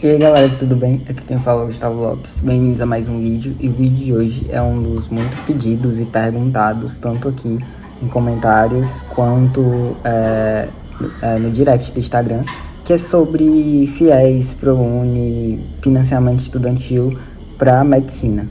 E aí galera, tudo bem? Aqui quem fala é o Gustavo Lopes. Bem-vindos a mais um vídeo. E o vídeo de hoje é um dos muito pedidos e perguntados, tanto aqui em comentários quanto no direct do Instagram, que é sobre fiéis, ProUni, financiamento estudantil para medicina.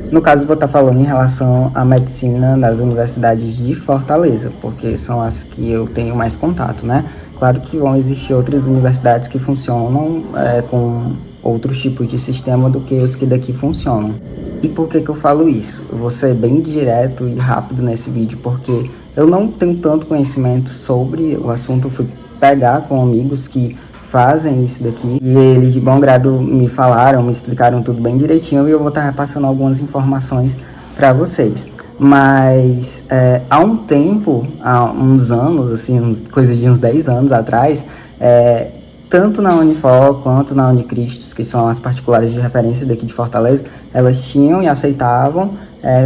No caso, vou estar falando em relação à medicina das universidades de Fortaleza, porque são as que eu tenho mais contato, né? Claro que vão existir outras universidades que funcionam com outros tipos de sistema do que os que daqui funcionam. E por que eu falo isso? Eu vou ser bem direto e rápido nesse vídeo, porque eu não tenho tanto conhecimento sobre o assunto. Eu fui pegar com amigos que fazem isso daqui e eles de bom grado me falaram, me explicaram tudo bem direitinho e eu vou estar repassando algumas informações para vocês. Mas há um tempo, há uns anos, assim, coisa de uns 10 anos atrás, tanto na Unifor quanto na Unicristos, que são as particulares de referência daqui de Fortaleza, elas tinham e aceitavam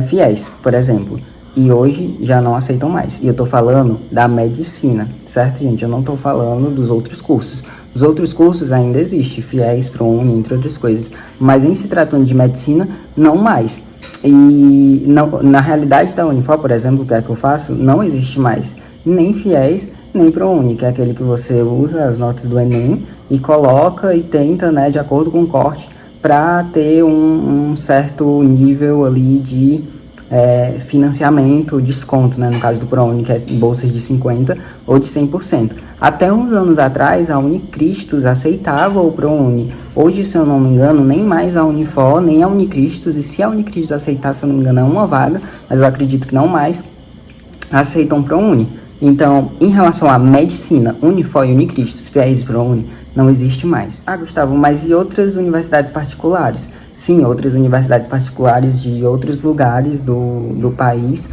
fiéis, por exemplo. E hoje já não aceitam mais. E eu tô falando da medicina, certo, gente? Eu não tô falando dos outros cursos. Os outros cursos ainda existem, fiéis, ProUni, entre outras coisas. Mas em se tratando de medicina, não mais. E na realidade da Unifor, por exemplo, que é a que eu faço, não existe mais nem fiéis, nem ProUni, que é aquele que você usa as notas do Enem e coloca e tenta, né, de acordo com o corte, para ter um certo nível ali de financiamento, desconto, né, no caso do ProUni, que é bolsas de 50% ou de 100%. Até uns anos atrás, a Unicristos aceitava o ProUni. Hoje, se eu não me engano, nem mais a Unifor, nem a Unicristos, e se a Unicristos aceitar, se eu não me engano, é uma vaga, mas eu acredito que não mais, aceitam ProUni. Então, em relação à medicina, Unifor e Unicristos, fiéis ProUni, não existe mais. Ah, Gustavo, mas e outras universidades particulares? Sim, outras universidades particulares de outros lugares do país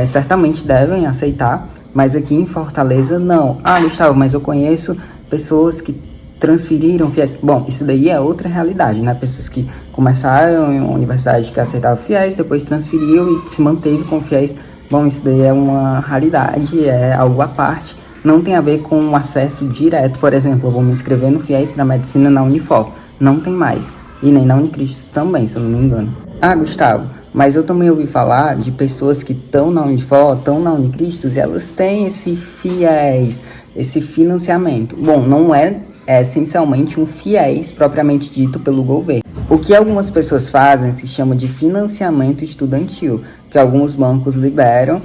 certamente devem aceitar, mas aqui em Fortaleza não. Ah, Gustavo, mas eu conheço pessoas que transferiram fiéis. Bom, isso daí é outra realidade, né? Pessoas que começaram em uma universidade que aceitava fiéis, depois transferiu e se manteve com fiéis. Bom, isso daí é uma raridade, é algo à parte. Não tem a ver com o acesso direto. Por exemplo, eu vou me inscrever no fiéis para medicina na Unifor. Não tem mais. E nem na Unicristos também, se eu não me engano. Ah, Gustavo, mas eu também ouvi falar de pessoas que estão na Unifor, estão na Unicristos e elas têm esse fiéis, esse financiamento. Bom, não é essencialmente um fiéis propriamente dito pelo governo. O que algumas pessoas fazem se chama de financiamento estudantil, que alguns bancos liberam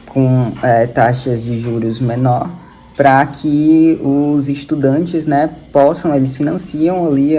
com taxas de juros menor, para que os estudantes, né, possam, eles financiam ali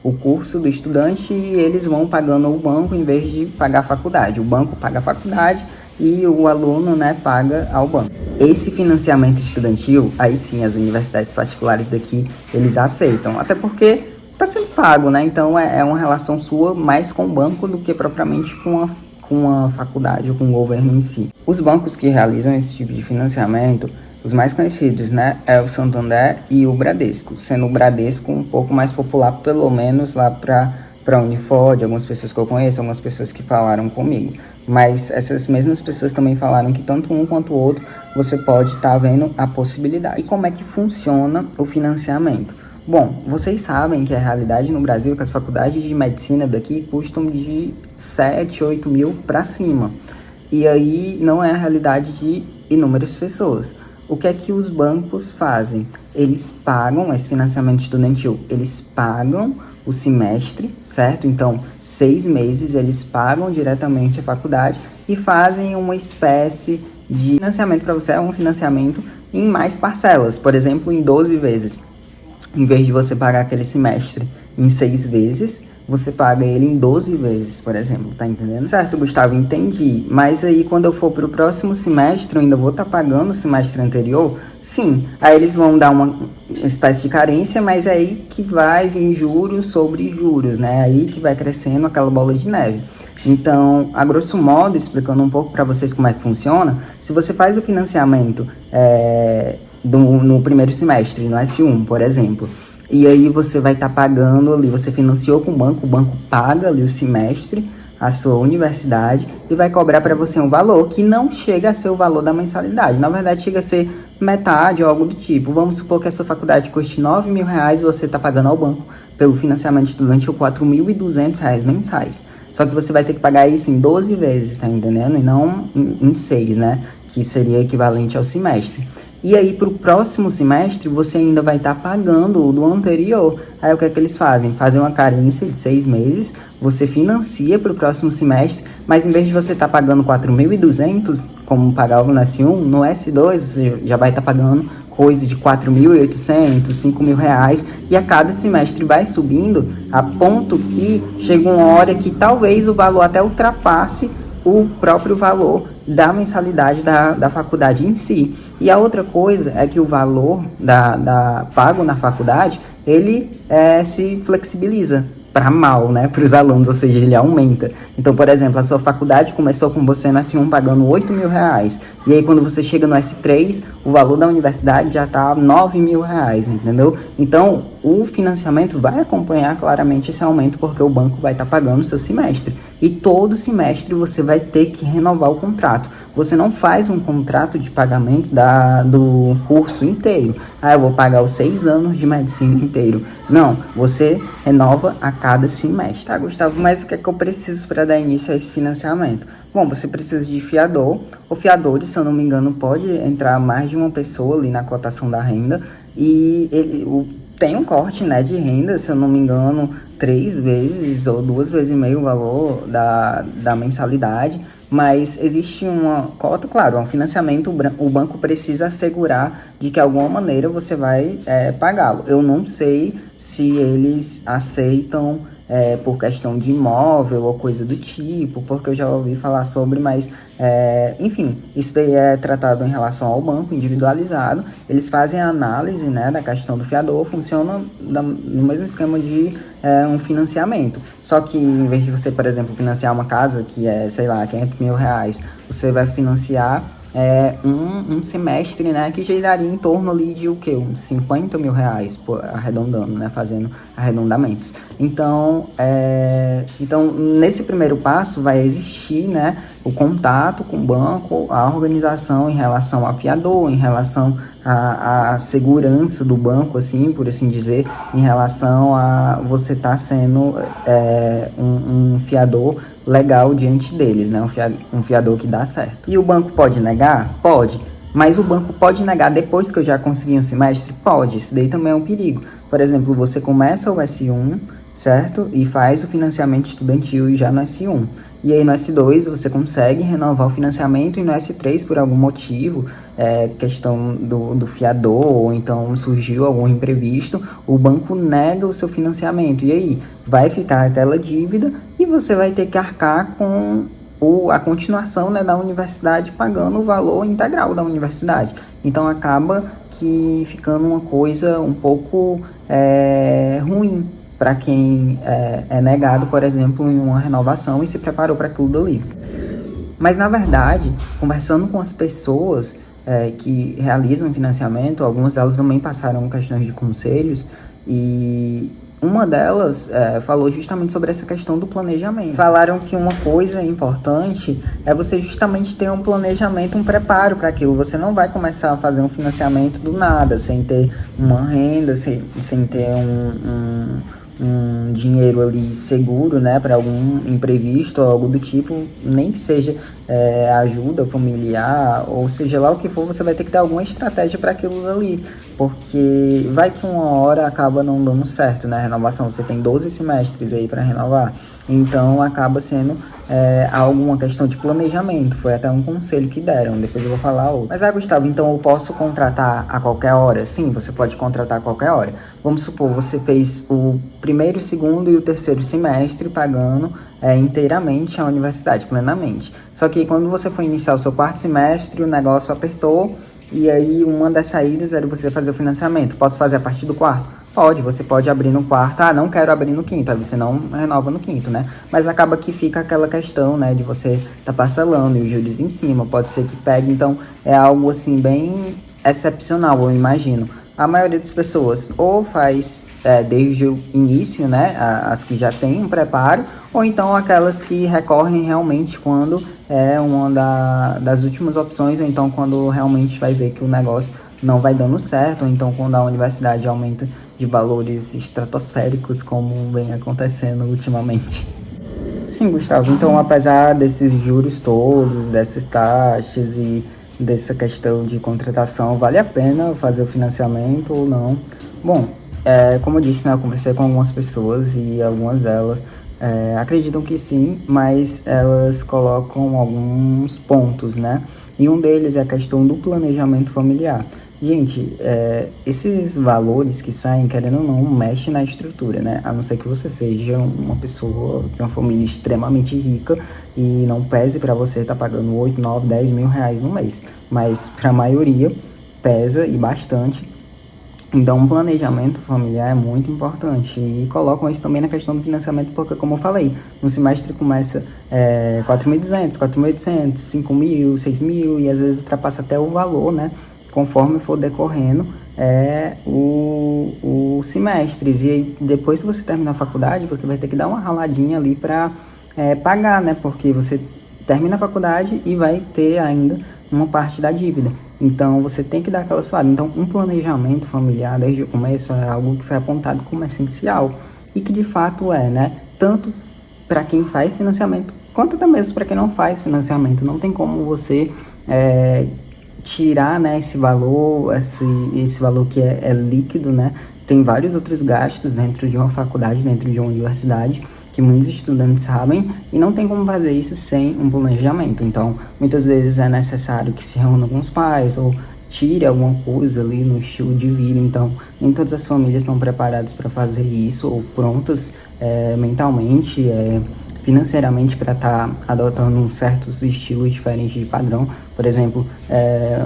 o curso do estudante e eles vão pagando o banco em vez de pagar a faculdade. O banco paga a faculdade e o aluno, né, paga ao banco. Esse financiamento estudantil, aí sim, as universidades particulares daqui, eles aceitam, até porque está sendo pago, né, então é uma relação sua mais com o banco do que propriamente com a faculdade ou com o governo em si. Os bancos que realizam esse tipo de financiamento, os mais conhecidos, né, é o Santander e o Bradesco, sendo o Bradesco um pouco mais popular, pelo menos lá para a Unifor, de algumas pessoas que eu conheço, algumas pessoas que falaram comigo. Mas essas mesmas pessoas também falaram que tanto um quanto o outro você pode estar vendo a possibilidade. E como é que funciona o financiamento? Bom, vocês sabem que a realidade no Brasil é que as faculdades de medicina daqui custam de 7, 8 mil para cima. E aí não é a realidade de inúmeras pessoas. O que é que os bancos fazem? Eles pagam esse financiamento estudantil, eles pagam o semestre, certo? Então, 6 meses eles pagam diretamente a faculdade e fazem uma espécie de financiamento para você, é um financiamento em mais parcelas, por exemplo, em 12 vezes. Em vez de você pagar aquele semestre em 6 vezes, você paga ele em 12 vezes, por exemplo, tá entendendo? Certo, Gustavo, entendi. Mas aí, quando eu for pro próximo semestre, eu ainda vou estar pagando o semestre anterior? Sim. Aí eles vão dar uma espécie de carência, mas é aí que vai vir juros sobre juros, né? Aí que vai crescendo aquela bola de neve. Então, a grosso modo, explicando um pouco para vocês como é que funciona, se você faz o financiamento no primeiro semestre, no S1, por exemplo, e aí você vai estar pagando ali, você financiou com o banco paga ali o semestre, a sua universidade, e vai cobrar para você um valor que não chega a ser o valor da mensalidade. Na verdade, chega a ser metade ou algo do tipo. Vamos supor que a sua faculdade custe R$9.000 e você está pagando ao banco pelo financiamento estudantil R$ 4.200 mensais. Só que você vai ter que pagar isso em 12 vezes, tá entendendo? E não em 6, né? Que seria equivalente ao semestre. E aí, para o próximo semestre, você ainda vai estar pagando o do anterior. Aí, o que é que eles fazem? Fazem uma carência de 6 meses, você financia para o próximo semestre, mas em vez de você estar pagando 4.200, como pagava no S1, no S2 você já vai estar pagando coisa de 4.800, R$ 5.000, e a cada semestre vai subindo, a ponto que chega uma hora que talvez o valor até ultrapasse o próprio valor da mensalidade da faculdade em si. E a outra coisa é que o valor pago na faculdade, ele se flexibiliza para mal, né, para os alunos, ou seja, ele aumenta. Então, por exemplo, a sua faculdade começou com você no S1 pagando R$ 8.000, e aí quando você chega no S3, o valor da universidade já está R$ 9.000, entendeu? Então, o financiamento vai acompanhar claramente esse aumento, porque o banco vai estar pagando o seu semestre. E todo semestre você vai ter que renovar o contrato. Você não faz um contrato de pagamento do curso inteiro. Ah, eu vou pagar os 6 anos de medicina inteiro. Não, você renova a cada semestre. Tá, Gustavo, mas o que é que eu preciso para dar início a esse financiamento? Bom, você precisa de fiador. O fiador, se eu não me engano, pode entrar mais de uma pessoa ali na cotação da renda. E tem um corte, né, de renda, se eu não me engano, 3 vezes ou 2,5 vezes o valor da mensalidade. Mas existe uma cota, claro, um financiamento, o banco precisa assegurar de que de alguma maneira você vai pagá-lo. Eu não sei se eles aceitam por questão de imóvel ou coisa do tipo, porque eu já ouvi falar sobre, mas enfim, isso daí é tratado em relação ao banco individualizado. Eles fazem a análise, né, da questão do fiador, funciona no mesmo esquema de um financiamento, só que em vez de você, por exemplo, financiar uma casa que é, sei lá, R$ 500.000, você vai financiar um semestre, né, que geraria em torno ali de o quê? Uns R$ 50.000, arredondando, né, fazendo arredondamentos. Então, nesse primeiro passo vai existir, né, o contato com o banco, a organização em relação ao fiador, em relação à segurança do banco, assim, por assim dizer, em relação a você estar sendo um fiador legal diante deles, né? Um fiador que dá certo. E o banco pode negar? Pode. Mas o banco pode negar depois que eu já consegui um semestre? Pode. Isso daí também é um perigo. Por exemplo, você começa o S1, certo? E faz o financiamento estudantil já no S1. E aí no S2 você consegue renovar o financiamento, e no S3, por algum motivo, questão do fiador, ou então surgiu algum imprevisto, o banco nega o seu financiamento. E aí vai ficar aquela dívida e você vai ter que arcar com a continuação, né, da universidade, pagando o valor integral da universidade. Então acaba que ficando uma coisa um pouco ruim para quem é negado, por exemplo, em uma renovação e se preparou para aquilo dali. Mas, na verdade, conversando com as pessoas que realizam financiamento, algumas delas também passaram questões de conselhos, e uma delas falou justamente sobre essa questão do planejamento. Falaram que uma coisa importante é você justamente ter um planejamento, um preparo para aquilo. Você não vai começar a fazer um financiamento do nada, sem ter uma renda, sem ter um dinheiro ali seguro, né, para algum imprevisto ou algo do tipo, nem que seja ajuda familiar, ou seja lá o que for, você vai ter que ter alguma estratégia para aquilo ali, porque vai que uma hora acaba não dando certo, né, a renovação, você tem 12 semestres aí para renovar, então acaba sendo alguma questão de planejamento. Foi até um conselho que deram, depois eu vou falar outro. Mas Gustavo, então eu posso contratar a qualquer hora? Sim, você pode contratar a qualquer hora. Vamos supor, você fez o primeiro, o segundo e o terceiro semestre pagando inteiramente a universidade, plenamente. Só que quando você for iniciar o seu quarto semestre, o negócio apertou, e aí uma das saídas era você fazer o financiamento. Posso fazer a partir do quarto? Pode, você pode abrir no quarto. Ah, não quero abrir no quinto, aí você não renova no quinto, né? Mas acaba que fica aquela questão, né, de você tá parcelando e os juros em cima, pode ser que pegue. Então é algo assim bem excepcional, eu imagino. A maioria das pessoas ou faz desde o início, né, as que já têm um preparo, ou então aquelas que recorrem realmente quando é uma das últimas opções, ou então quando realmente vai ver que o negócio não vai dando certo, ou então quando a universidade aumenta de valores estratosféricos, como vem acontecendo ultimamente. Sim, Gustavo. Então, apesar desses juros todos, dessas taxas e dessa questão de contratação, vale a pena fazer o financiamento ou não? Bom, como eu disse, né, eu conversei com algumas pessoas e algumas delas acreditam que sim, mas elas colocam alguns pontos, né? E um deles é a questão do planejamento familiar. Gente, esses valores que saem, querendo ou não, mexem na estrutura, né? A não ser que você seja uma pessoa de uma família extremamente rica e não pese para você estar pagando 8, 9, 10 mil reais no mês. Mas para a maioria pesa e bastante. Então, um planejamento familiar é muito importante e colocam isso também na questão do financiamento, porque, como eu falei, no semestre começa 4.200, 4.800, 5.000, 6.000 e às vezes ultrapassa até o valor, né? Conforme for decorrendo o semestres. E aí, depois que você terminar a faculdade, você vai ter que dar uma raladinha ali para pagar, né? Porque você termina a faculdade e vai ter ainda uma parte da dívida. Então, você tem que dar aquela suada. Então, um planejamento familiar desde o começo é algo que foi apontado como essencial e que de fato né? Tanto para quem faz financiamento, quanto até mesmo para quem não faz financiamento. Não tem como você tirar, né, esse valor que é líquido, né? Tem vários outros gastos dentro de uma faculdade, dentro de uma universidade, que muitos estudantes sabem, e não tem como fazer isso sem um planejamento. Então, muitas vezes é necessário que se reúna com os pais, ou tire alguma coisa ali no estilo de vida. Então, nem todas as famílias estão preparadas para fazer isso, ou prontas mentalmente, financeiramente, para estar adotando certos estilos diferentes de padrão. Por exemplo,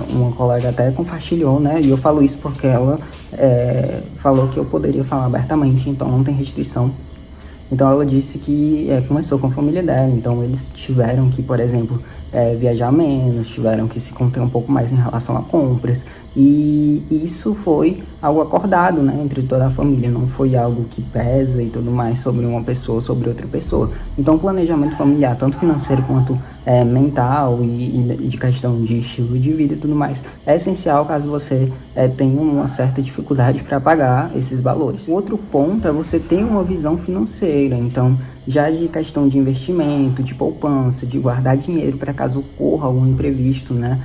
uma colega até compartilhou, né? E eu falo isso porque ela falou que eu poderia falar abertamente, então não tem restrição. Então ela disse que começou com a família dela, então eles tiveram que, por exemplo, viajar menos, tiveram que se conter um pouco mais em relação a compras, e isso foi algo acordado, né, entre toda a família, não foi algo que pesa e tudo mais sobre uma pessoa, sobre outra pessoa. Então o planejamento familiar, tanto financeiro quanto mental e de questão de estilo de vida e tudo mais, é essencial caso você tenha uma certa dificuldade para pagar esses valores. O outro ponto é você ter uma visão financeira, então já de questão de investimento, de poupança, de guardar dinheiro para caso ocorra algum imprevisto, né?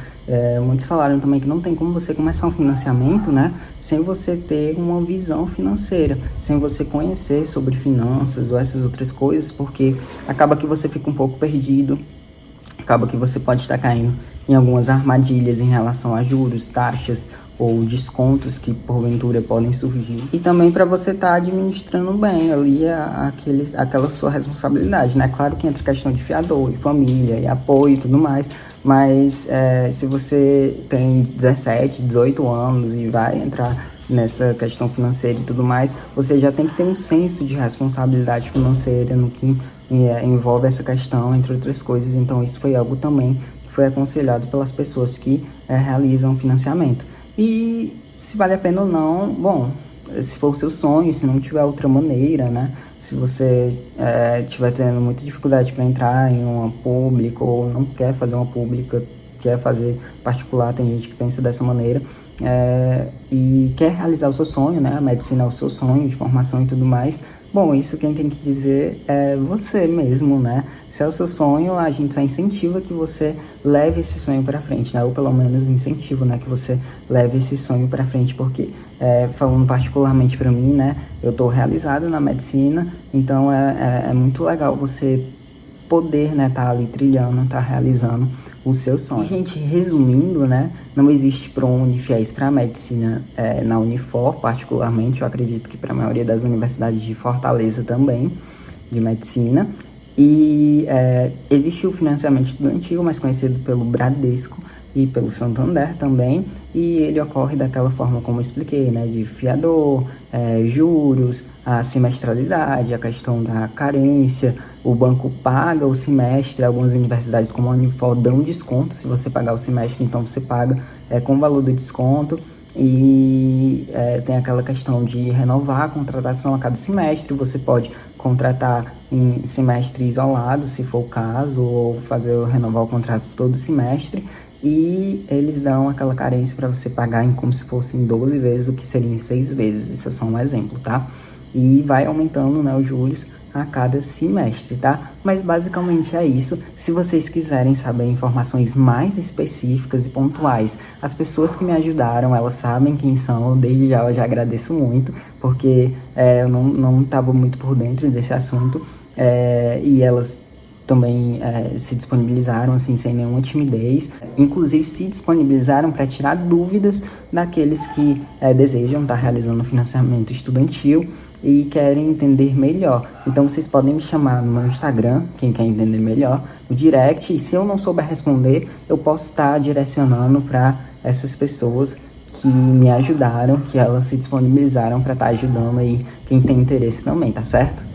Muitos falaram também que não tem como você começar um financiamento, né, sem você ter uma visão financeira, sem você conhecer sobre finanças ou essas outras coisas, porque acaba que você fica um pouco perdido, acaba que você pode estar caindo em algumas armadilhas em relação a juros, taxas ou descontos que porventura podem surgir. E também para você estar administrando bem ali aquela sua responsabilidade, né? Claro que entra questão de fiador, e família, e apoio e tudo mais, mas se você tem 17, 18 anos e vai entrar nessa questão financeira e tudo mais, você já tem que ter um senso de responsabilidade financeira no que envolve essa questão, entre outras coisas. Então isso foi algo também que foi aconselhado pelas pessoas que realizam financiamento. E se vale a pena ou não, bom, se for o seu sonho, se não tiver outra maneira, né? Se você tiver tendo muita dificuldade para entrar em uma pública ou não quer fazer uma pública, quer fazer particular, tem gente que pensa dessa maneira, e quer realizar o seu sonho, né? A medicina é o seu sonho de formação e tudo mais. Bom, isso quem tem que dizer é você mesmo, né? Se é o seu sonho, a gente só incentiva que você leve esse sonho para frente, né? Ou pelo menos incentivo, né? Que você leve esse sonho para frente, porque falando particularmente para mim, né? Eu tô realizado na medicina, então é muito legal você poder, né? Tá ali trilhando, tá realizando o seu sonho. E, gente, resumindo, né? Não existe ProUni fiéis para a medicina na Unifor, particularmente. Eu acredito que para a maioria das universidades de Fortaleza também, de medicina. E existe o financiamento estudantil, mais conhecido pelo Bradesco e pelo Santander também. E ele ocorre daquela forma como eu expliquei, né? De fiador, juros, a semestralidade, a questão da carência. O banco paga o semestre, algumas universidades como a Unifor dão desconto se você pagar o semestre, então você paga com o valor do desconto. E tem aquela questão de renovar a contratação a cada semestre. Você pode contratar em semestre isolado, se for o caso, ou renovar o contrato todo semestre. e eles dão aquela carência para você pagar em como se fossem 12 vezes, o que seria em 6 vezes. Isso é só um exemplo, tá? E vai aumentando, né, os juros a cada semestre, tá? Mas basicamente é isso. Se vocês quiserem saber informações mais específicas e pontuais, as pessoas que me ajudaram, elas sabem quem são. Desde já eu já agradeço muito, porque eu não estava muito por dentro desse assunto, e elas também se disponibilizaram assim sem nenhuma timidez, inclusive se disponibilizaram para tirar dúvidas daqueles que desejam estar realizando financiamento estudantil e querem entender melhor. Então vocês podem me chamar no meu Instagram, quem quer entender melhor, no direct, e se eu não souber responder, eu posso estar direcionando para essas pessoas que me ajudaram, que elas se disponibilizaram para estar ajudando aí quem tem interesse também, tá certo?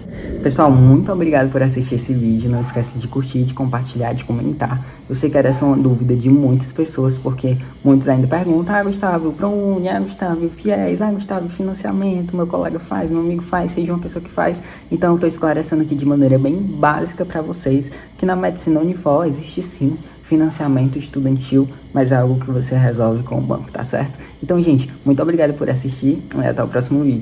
Pessoal, muito obrigado por assistir esse vídeo. Não esquece de curtir, de compartilhar, de comentar. Eu sei que era essa uma dúvida de muitas pessoas, porque muitos ainda perguntam: Gustavo, ProUni, Gustavo, FIES, Gustavo, financiamento, meu colega faz, meu amigo faz, seja uma pessoa que faz. Então, eu estou esclarecendo aqui de maneira bem básica para vocês que na Medicina Unifor existe sim financiamento estudantil, mas é algo que você resolve com o banco, tá certo? Então, gente, muito obrigado por assistir e até o próximo vídeo.